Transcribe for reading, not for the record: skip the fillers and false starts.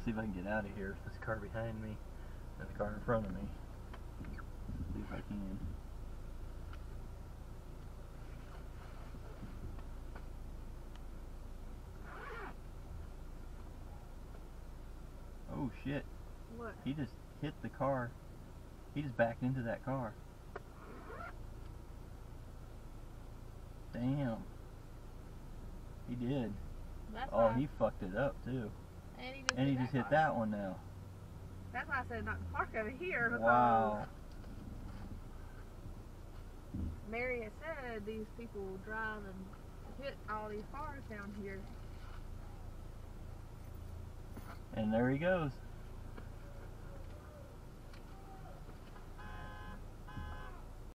see if I can get out of here. This car behind me and the car in front of me. See if I can. Oh shit. What? He just hit the car. He just backed into that car. Damn. He did. That's Oh, why, he fucked it up too. and he just hit hit that one now. That's why I said not to park over here, because Wow. Mary had said these people drive and hit all these cars down here. And there he goes.